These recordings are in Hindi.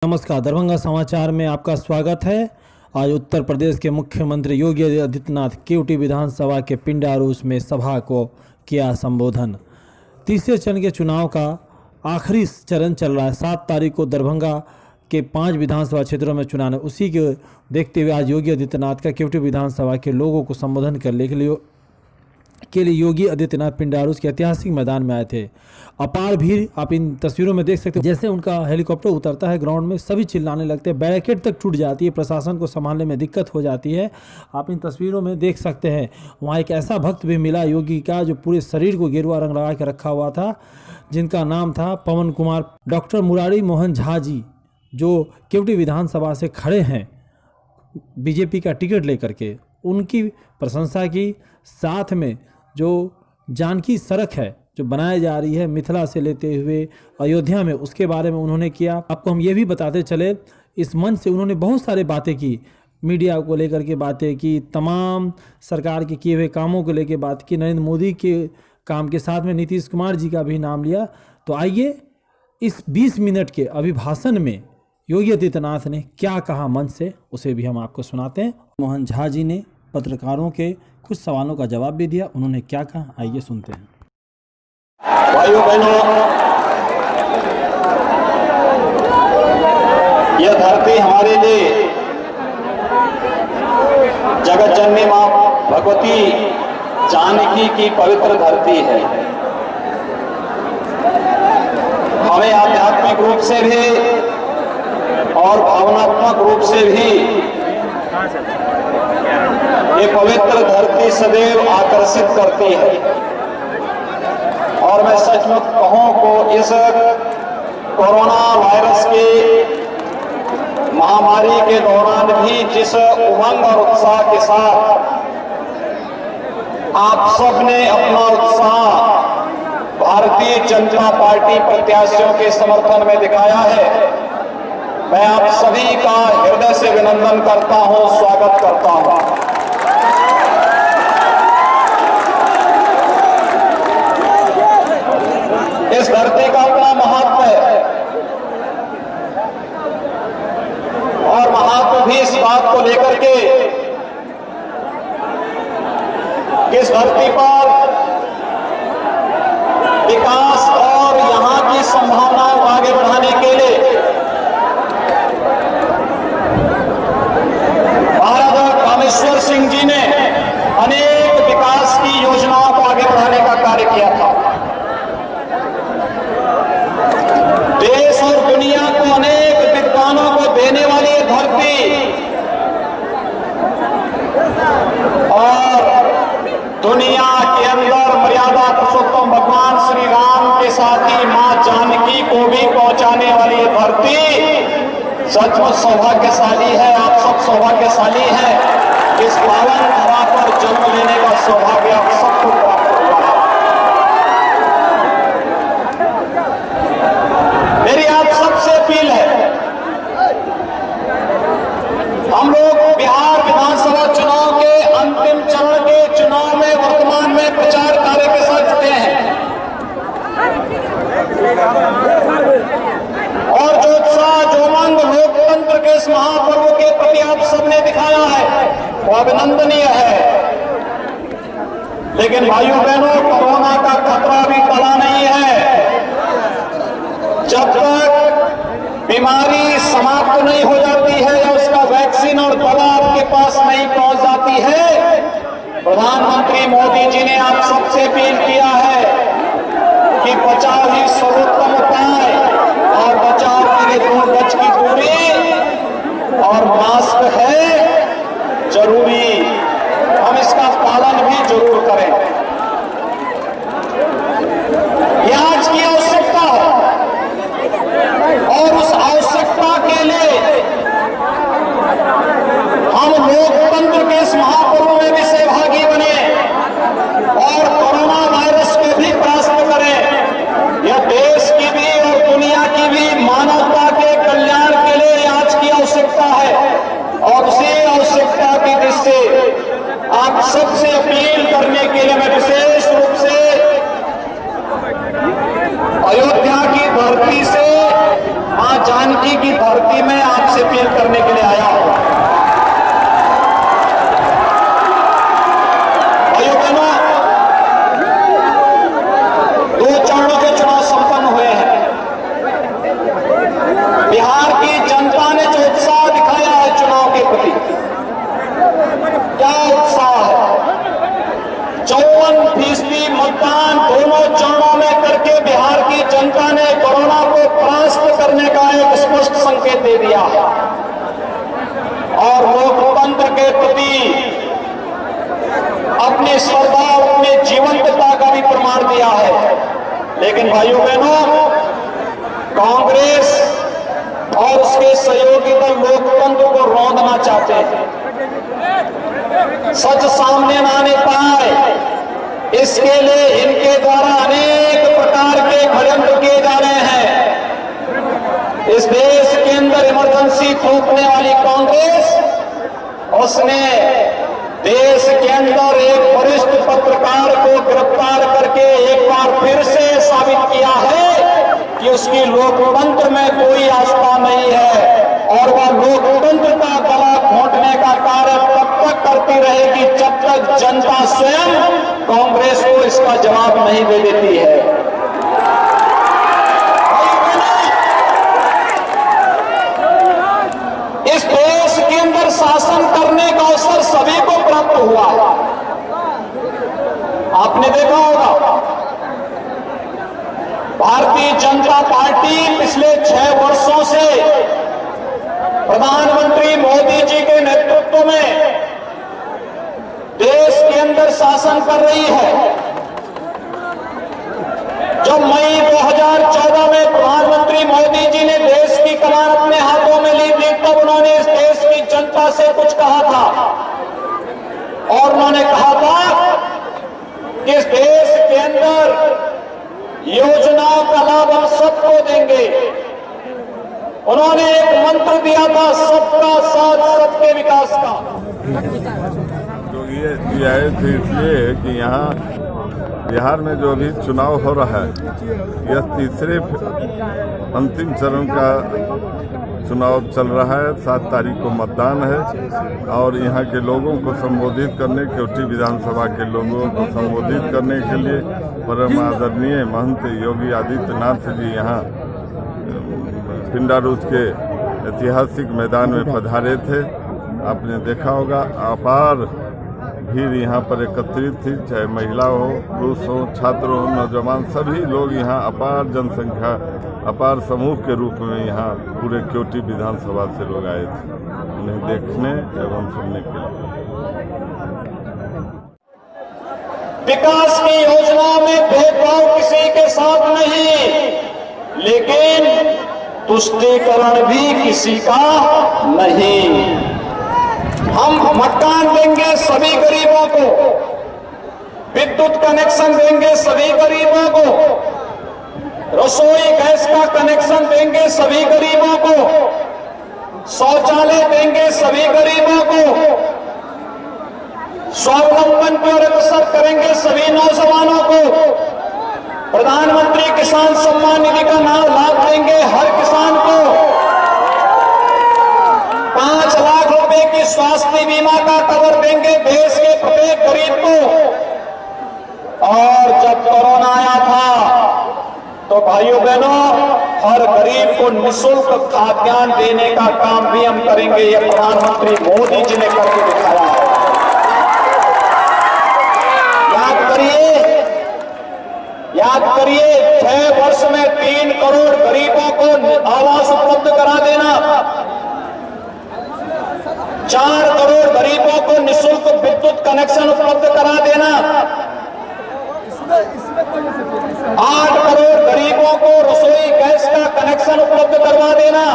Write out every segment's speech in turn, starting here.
नमस्कार, दरभंगा समाचार में आपका स्वागत है। आज उत्तर प्रदेश के मुख्यमंत्री योगी आदित्यनाथ केवटी विधानसभा के पिंडारूस में सभा को किया संबोधन। तीसरे चरण के चुनाव का आखिरी चरण चल रहा है। 7 तारीख को दरभंगा के 5 विधानसभा क्षेत्रों में चुनाव है। उसी के देखते हुए आज योगी आदित्यनाथ का केवटी विधानसभा के लोगों को संबोधन करने के लिए योगी आदित्यनाथ पिंडारूस के ऐतिहासिक मैदान में आए थे। अपार भीड़ आप इन तस्वीरों में देख सकते हो। जैसे उनका हेलीकॉप्टर उतरता है ग्राउंड में, सभी चिल्लाने लगते हैं, बैरिकेड तक टूट जाती है, प्रशासन को संभालने में दिक्कत हो जाती है। आप इन तस्वीरों में देख सकते हैं। वहाँ एक ऐसा भक्त भी मिला योगी का जो पूरे शरीर को गेरुआ रंग लगा के रखा हुआ था, जिनका नाम था पवन कुमार। डॉक्टर मुरारी मोहन झा जी जो केवटी विधानसभा से खड़े हैं बीजेपी का टिकट लेकर के, उनकी प्रशंसा की। साथ में जो जानकी सड़क है जो बनाई जा रही है मिथिला से लेते हुए अयोध्या में, उसके बारे में उन्होंने किया। आपको हम ये भी बताते चले, इस मंच से उन्होंने बहुत सारे बातें की, मीडिया को लेकर के बातें की, तमाम सरकार के किए हुए कामों को लेकर बात की, नरेंद्र मोदी के काम के साथ में नीतीश कुमार जी का भी नाम लिया। तो आइए इस 20 मिनट के अभिभाषण में योगी आदित्यनाथ ने क्या कहा मंच से, उसे भी हम आपको सुनाते हैं। मोहन झा जी ने पत्रकारों के कुछ सवालों का जवाब भी दिया। उन्होंने क्या कहा, आइए सुनते हैं। भाइयों बहनों, यह धरती हमारे लिए जगत जननी मां भगवती जानकी की पवित्र धरती है। हमें आध्यात्मिक रूप से भी और भावनात्मक रूप से भी ये पवित्र धरती सदैव आकर्षित करती है। और मैं सचमुच कहूं को इस कोरोना वायरस की महामारी के दौरान भी जिस उमंग और उत्साह के साथ आप सबने अपना उत्साह भारतीय जनता पार्टी प्रत्याशियों के समर्थन में दिखाया है, मैं आप सभी का हृदय से अभिनंदन करता हूं, स्वागत करता हूं। इस धरती का अपना महत्व है और महत्व भी इस बात को लेकर के इस धरती पर विकास और यहां की संभावनाओं को आगे बढ़ाने के लिए महाराजा कामेश्वर सिंह जी ने अनेक विकास की योजनाओं को आगे बढ़ाने का कार्य किया था। देश और दुनिया को अनेक विद्वानों को देने वाली ये धरती और दुनिया के अंदर मर्यादा पुरुषोत्तम भगवान श्री राम के साथ ही मां जानकी को भी पहुंचाने वाली ये धरती सचमुच सौभाग्यशाली है। आप सब सौभाग्यशाली हैं। इस पावन धरा पर जन्म लेने का सौभाग्य आप सबको प्राप्त हुआ है। मेरी आप सबसे अपील है, हम लोग बिहार विधानसभा चुनाव के अंतिम चरण के चुनाव में वर्तमान में प्रचार कार्य के साथ जुटे हैं और जो उत्साह जो उमंग लोकतंत्र के इस महापर्व के प्रति आप सबने दिखाया है वो अभिनंदनीय है। लेकिन भाइयों बहनों, कोरोना का खतरा भी टला नहीं है। जब तक बीमारी समाप्त नहीं हो जाती है या उसका वैक्सीन और दवा आपके पास नहीं पहुंच जाती है, प्रधानमंत्री मोदी जी ने आप सबसे अपील किया है कि बचाव ही सर्वोत्तम उपाय और बचाव के लिए 2 गज की दूरी और मास्क है जरूरी, हम इसका पालन भी जरूर करें। यह आज की आवश्यकता है और उस आवश्यकता के लिए हम लोकतंत्र के इस महापर्व में भी सहभागी बने और कोरोना वायरस को भी परास्त करें। यह देश की भी और बिहार की जनता ने जो उत्साह दिखाया है चुनाव के प्रति, क्या उत्साह है। 54% मतदान दोनों चरणों में करके बिहार की जनता ने कोरोना को परास्त करने का एक स्पष्ट संकेत दे दिया है और लोकतंत्र के प्रति अपनी श्रद्धा और अपनी जीवंतता का भी प्रमाण दिया है। लेकिन भाइयों बहनों, कांग्रेस और उसके सहयोगी दल लोकतंत्र को रौंदना चाहते हैं, सच सामने न आने पाए इसके लिए इनके द्वारा अनेक प्रकार के षड्यंत्र किए जा रहे हैं। इस देश के अंदर इमरजेंसी थोपने वाली कांग्रेस, उसने देश के अंदर एक वरिष्ठ पत्रकार को गिरफ्तार करके एक बार फिर से साबित किया है कि उसकी लोकतंत्र में कोई आस्था नहीं है और वह लोकतंत्र का गला घोंटने का कार्य तब तक करती रहेगी जब तक जनता स्वयं कांग्रेस को इसका जवाब नहीं दे देती है। इस देश के अंदर शासन करने का अवसर सभी को प्राप्त हुआ। आपने देखा होगा, भारतीय जनता पार्टी पिछले 6 वर्षों से प्रधानमंत्री मोदी जी के नेतृत्व में देश के अंदर शासन कर रही है। जब मई 2014 में प्रधानमंत्री मोदी जी ने देश की कमान अपने हाथों में ली थी, तब उन्होंने इस देश की जनता से कुछ कहा था और उन्होंने कहा था कि इस देश के अंदर योजनाओं का लाभ हम सबको देंगे। उन्होंने एक मंत्र दिया था, सबका साथ सबके विकास का। तो ये दिया है तो इसलिए कि यहाँ बिहार में जो अभी चुनाव हो रहा है, यह तीसरे अंतिम चरण का चुनाव चल रहा है। 7 तारीख को मतदान है और यहाँ के लोगों को संबोधित करने, केवटी विधानसभा के लोगों को संबोधित करने के लिए परम आदरणीय महंत योगी आदित्यनाथ जी यहाँ पिंडारूच के ऐतिहासिक मैदान में पधारे थे। आपने देखा होगा, अपार भीड़ यहाँ पर एकत्रित थी, चाहे महिला हो, पुरुष हो, छात्र हो, नौजवान, सभी लोग यहाँ अपार जनसंख्या, अपार समूह के रूप में यहाँ पूरे केवटी विधानसभा से लोग आए थे उन्हें देखने एवं सुनने के लिए। विकास की योजनाओं में भेदभाव किसी के साथ नहीं, लेकिन तुष्टीकरण भी किसी का नहीं। हम मकान देंगे सभी गरीबों को, विद्युत कनेक्शन देंगे सभी गरीबों को, रसोई गैस का कनेक्शन देंगे सभी गरीबों को, शौचालय देंगे सभी गरीबों को, स्वावलंबन की ओर अग्रसर करेंगे सभी नौजवानों को, प्रधानमंत्री किसान सम्मान निधि का लाभ देंगे हर किसान को, 5 लाख रुपए की स्वास्थ्य बीमा का कवर देंगे देश के प्रत्येक गरीब को। और जब कोरोना आया था तो भाइयों बहनों, हर गरीब को निःशुल्क खाद्यान्न देने का काम भी हम करेंगे। ये प्रधानमंत्री मोदी जी ने करके दिखाया है। याद करिए 6 वर्ष में 3 करोड़ गरीबों को आवास उपलब्ध करा देना, 4 करोड़ गरीबों को निःशुल्क विद्युत कनेक्शन उपलब्ध करा देना, 8 करोड़ गरीबों को रसोई गैस का कनेक्शन उपलब्ध करवा देना,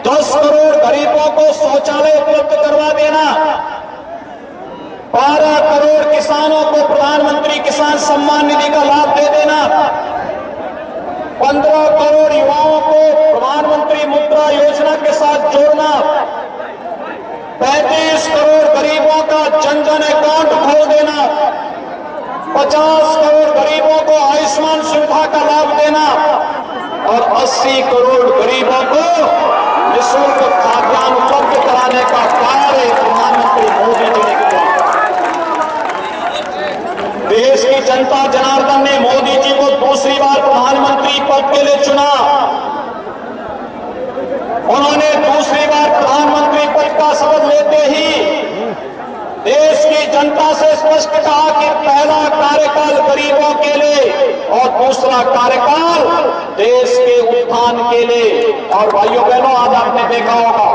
10 करोड़ गरीबों को शौचालय उपलब्ध करवा देना, 12 करोड़ किसानों को प्रधानमंत्री किसान सम्मान निधि का लाभ दे देना, 15 करोड़ युवाओं को प्रधानमंत्री मुद्रा योजना के साथ जोड़ना, 35 करोड़ गरीबों का जन धन अकाउंट खोल देना, 50 करोड़ गरीबों को आयुष्मान सुविधा का लाभ देना और 80 करोड़ गरीबों को निःशुल्क खाद्यान्न उपलब्ध कराने का कार्य प्रधानमंत्री मोदी जी ने किया। देश की जनता जनार्दन ने मोदी जी को दूसरी बार प्रधानमंत्री पद के लिए चुना कार्यकाल गरीबों के लिए और दूसरा कार्यकाल देश के उत्थान के लिए। और भाइयों बहनों, आज आपने देखा होगा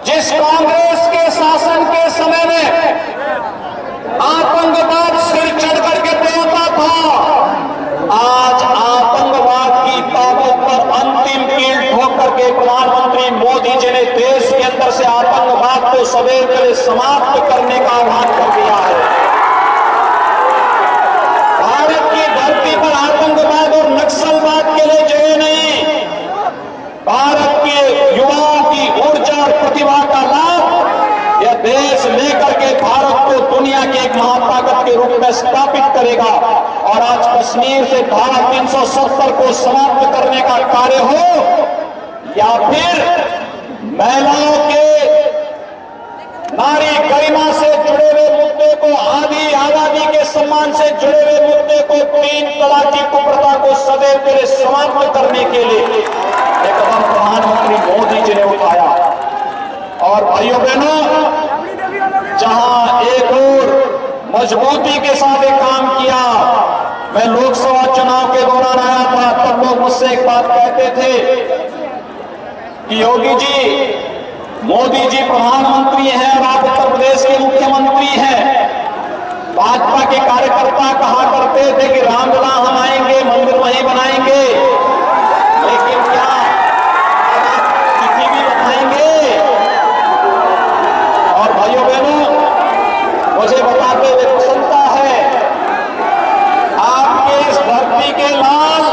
जिस कांग्रेस के शासन के समय में आतंकवाद सिर चढ़ करके बोलता था, आज आतंकवाद की ताकत पर अंतिम कील ठोक करके प्रधानमंत्री मोदी जी ने देश के अंदर से आतंकवाद को सदैव के लिए समाप्त करने का आह्वान कर दिया है। भारत की धरती पर आतंकवाद और नक्सलवाद के लिए जगह नहीं। भारत के युवाओं की ऊर्जा और प्रतिभा का लाभ यह देश लेकर के भारत को दुनिया की एक महाताकत के रूप में स्थापित करेगा। और आज कश्मीर से धारा 370 को समाप्त करने का कार्य हो या फिर महिलाओं के नारी गरिमा से जुड़े हुए मुद्दे को, आबादी के सम्मान से जुड़े हुए मुद्दे को, 3 तलाक की कुप्रथा को सदैव के लिए समाप्त करने के लिए एक कदम प्रधानमंत्री मोदी जी ने उठाया। और भाइयों बहनों, जहां एक और मजबूती के साथ एक काम किया, मैं लोकसभा चुनाव के दौरान आया था, तब लोग मुझसे एक बात कहते थे कि योगी जी, मोदी जी प्रधानमंत्री हैं और आप उत्तर प्रदेश के मुख्यमंत्री हैं। भाजपा के कार्यकर्ता कहा करते थे कि रामलला हम आएंगे, मंदिर वहीं बनाएंगे, लेकिन क्या आप तिथि भी बताएंगे? और भाइयों बहनों, मुझे बताते हुए प्रसन्नता है, आपके इस धरती के लाल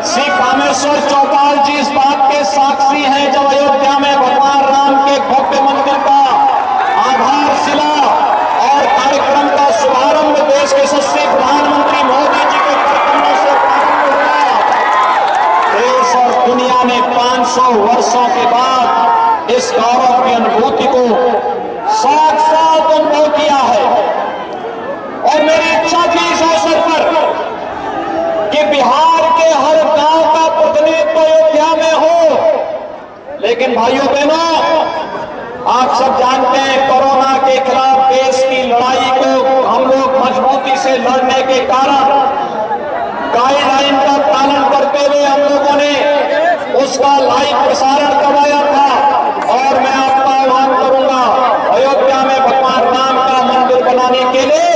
श्री कामेश्वर चौपाल जी इस बात के साक्षी हैं, जब अयोध्या में भगवान राम के भव्य मंदिर का आधारशिला और कार्यक्रम का शुभारंभ देश के यशस्वी प्रधानमंत्री मोदी जी के कार्यक्रमों से प्रारंभ हुआ। देश और दुनिया ने 500 वर्षों के बाद इस गौरव की अनुभूति को साक्षात अनुभव किया है। और मेरी इच्छा थी इस अवसर पर कि बिहार के हर गांव का प्रतिनिधित्व अयोध्या में हो। लेकिन भाइयों बहनों, आप सब जानते हैं, कोरोना के खिलाफ देश की लड़ाई को हम लोग मजबूती से लड़ने के कारण गाइडलाइन का पालन करते हुए हम लोगों ने उसका लाइव प्रसारण करवाया था। और मैं आपका आह्वान करूंगा, अयोध्या में भगवान राम का मंदिर बनाने के लिए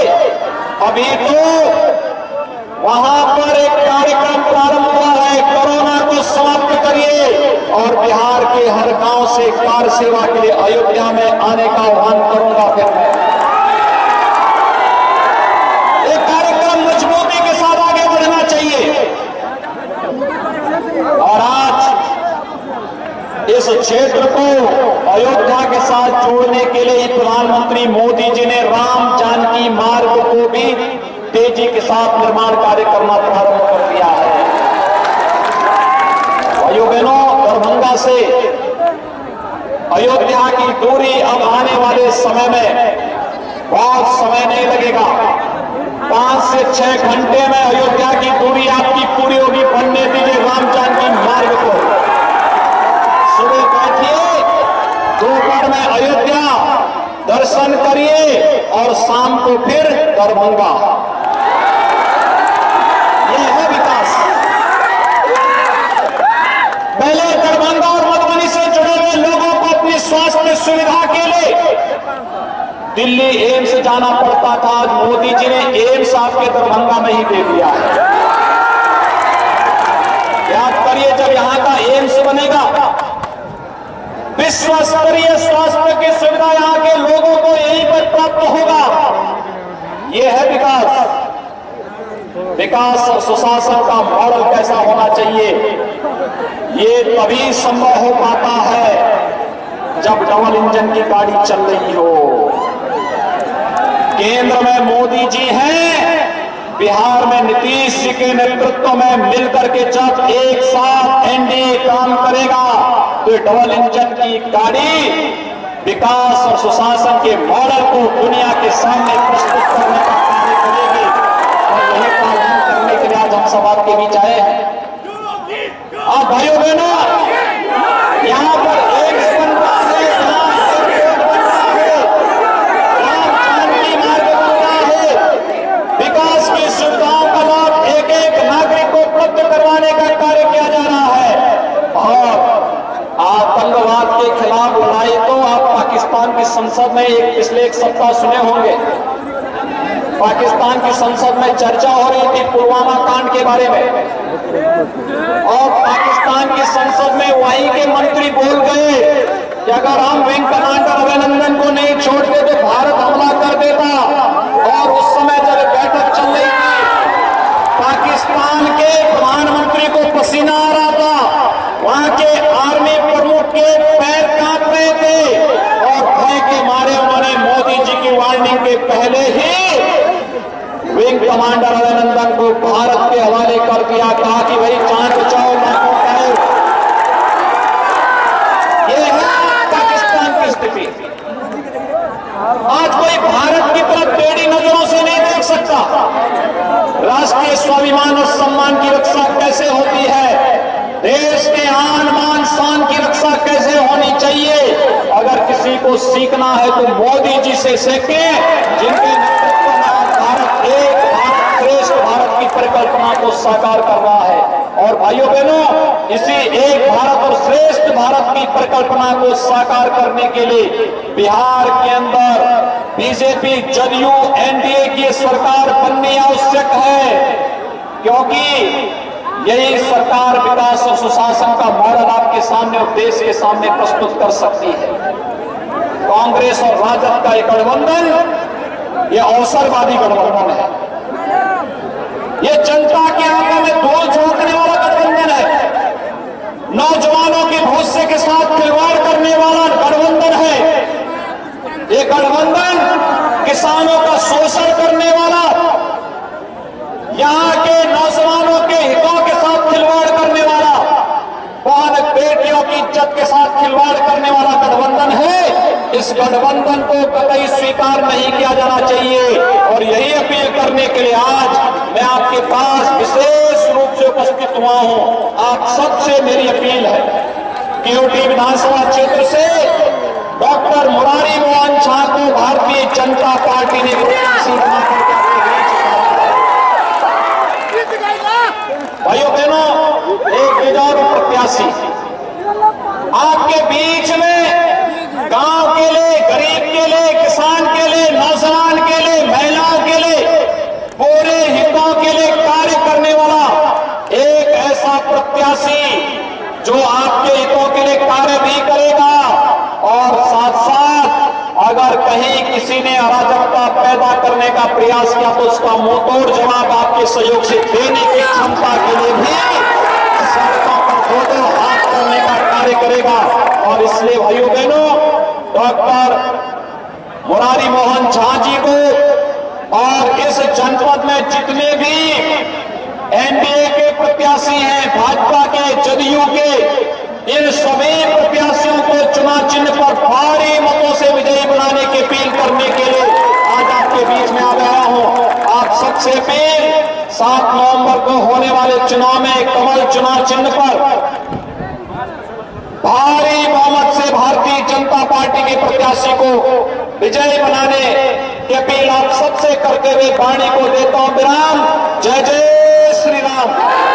अभी तो वहां पर एक कार्यक्रम प्रारंभ हुआ है, कोरोना को समाप्त करिए। और बिहार के हर गांव से कार सेवा के लिए अयोध्या में आने का आह्वान करूंगा। फिर एक कार्यक्रम मजबूती के साथ आगे बढ़ना चाहिए। और आज इस क्षेत्र को अयोध्या के साथ जोड़ने के लिए प्रधानमंत्री मोदी जी ने राम जानकी मार्ग को भी तेजी के साथ निर्माण कार्य करना प्रारंभ कर दिया है। भाइयों बहनों, दरभंगा से अयोध्या की दूरी अब आने वाले समय में बहुत समय नहीं लगेगा। 5 से 6 घंटे में अयोध्या की दूरी आपकी पूरी होगी। बनने दीजिए राम जानकी मार्ग को। सुबह बैठिए, दोपहर में अयोध्या दर्शन करिए और शाम को फिर दरभंगा। यह है विकास। पहले दरभंगा और मधुबनी से जुड़े हुए लोगों को अपनी स्वास्थ्य सुविधा के लिए दिल्ली एम्स जाना पड़ता था। आज मोदी जी ने एम्स आपके दरभंगा में ही दे दिया है। याद करिए, जब यहां का एम्स बनेगा, विश्व स्तरीय स्वास्थ्य की सुविधा यहां के लोगों को यहीं पर प्राप्त होगा। यह है विकास। विकास और सुशासन का मॉडल कैसा होना चाहिए, ये तभी संभव हो पाता है जब डबल इंजन की गाड़ी चल रही हो। केंद्र में मोदी जी हैं, बिहार में नीतीश जी के नेतृत्व में मिलकर के जब एक साथ एनडीए काम करेगा तो डबल इंजन की गाड़ी विकास और सुशासन के मॉडल को दुनिया के सामने प्रस्तुत करने का कार्य करेगी। और यही पालन करने के लिए आज हम सब आपके बीच आए हैं। आप भाइयों बहनों, यहाँ पर एम्स बन रहा है, यहाँ एयरपोर्ट बन रहा है, राम जानकी मार्ग बन रहा है। संसद में पिछले एक सप्ताह सुने होंगे, पाकिस्तान की संसद में चर्चा हो रही थी पुलवामा कांड के बारे में, और पाकिस्तान की संसद में वहीं के मंत्री बोल गए कि अगर हम विंग कमांडर अभिनंदन को नहीं छोड़ते तो भारत हमला कर देता। और उस समय जब बैठक चल रही थी, पाकिस्तान के प्रधानमंत्री को पसीना आ रहा था, वहां के आर्मी प्रमुख के पैर कांप रहे थे, और भय के मारे उन्होंने मोदी जी की वार्निंग के पहले ही विंग कमांडर अभिनंदन को भारत के हवाले कर दिया। कहा कि भाई जान बचाओ लाखों करो। ये है पाकिस्तान की स्थिति। आज कोई भारत की तरफ टेढ़ी नजरों से नहीं देख सकता। राष्ट्रीय स्वाभिमान और सम्मान की रक्षा कैसे होती है, देश के आन मान शान की रक्षा कैसे होनी चाहिए, अगर किसी को सीखना है तो मोदी जी से सीखें, जिनके नेतृत्व में आज भारत एक भारत श्रेष्ठ भारत की परिकल्पना को साकार कर रहा है। और भाइयों बहनों, इसी एक भारत और श्रेष्ठ भारत की परिकल्पना को साकार करने के लिए बिहार के अंदर बीजेपी जदयू एनडीए की सरकार बननी आवश्यक है, क्योंकि यही सरकार विकास और सुशासन का मॉडल आपके सामने और देश के सामने प्रस्तुत कर सकती है। कांग्रेस और राजद का एक गठबंधन ये अवसरवादी गठबंधन है, ये जनता की आंखों में धूल झोंकने वाला गठबंधन है, नौजवानों के भविष्य के साथ खिलवाड़ करने वाला गठबंधन है, ये गठबंधन किसानों का शोषण करने वाला, यहां के नौजवानों के हितों के साथ खिलवाड़ करने वाला, बहन बेटियों की इज्जत के साथ खिलवाड़ करने वाला गठबंधन है। इस गठबंधन को कतई स्वीकार नहीं किया जाना चाहिए। और यही अपील करने के लिए आज मैं आपके पास विशेष रूप से उपस्थित हुआ हूं। आप सबसे मेरी अपील है, केवटी विधानसभा क्षेत्र से डॉक्टर मुरारी मोहन झा को भारतीय जनता पार्टी ने प्रत्याशी बनाकर भाइयों बहनों, एक बेजारू प्रत्याशी आपके बीच में गांव के लिए, गरीब के लिए, किसान के लिए, नौजवान के लिए, महिलाओं के लिए, पूरे हितों के लिए कार्य करने वाला एक ऐसा प्रत्याशी जो आपके हितों के लिए कार्य भी करेगा, और साथ साथ अगर कहीं किसी ने अराजकता पैदा करने का प्रयास किया तो उसका मुंहतोड़ जवाब आपके सहयोग से देने की क्षमता के लिए भी सड़कों पर दो हाथ करने का कार्य करेगा। और इसलिए भाइयों बहनों, डॉक्टर मुरारी मोहन झा जी को और इस जनपद में जितने भी एनडीए के प्रत्याशी हैं, भाजपा के, जदयू के, इन सभी प्रत्याशियों को चुनाव चिन्ह पर भारी मतों से विजयी बनाने की अपील करने के लिए आज आपके बीच में आ गया हूं। आप सबसे अपील, 7 नवंबर को होने वाले चुनाव में कमल चुनाव चिन्ह पर भारी बहुमत से भारतीय जनता पार्टी के प्रत्याशी को विजयी बनाने की अपील आप सबसे करते हुए वाणी को देता हूं विराम। जय जय श्री राम।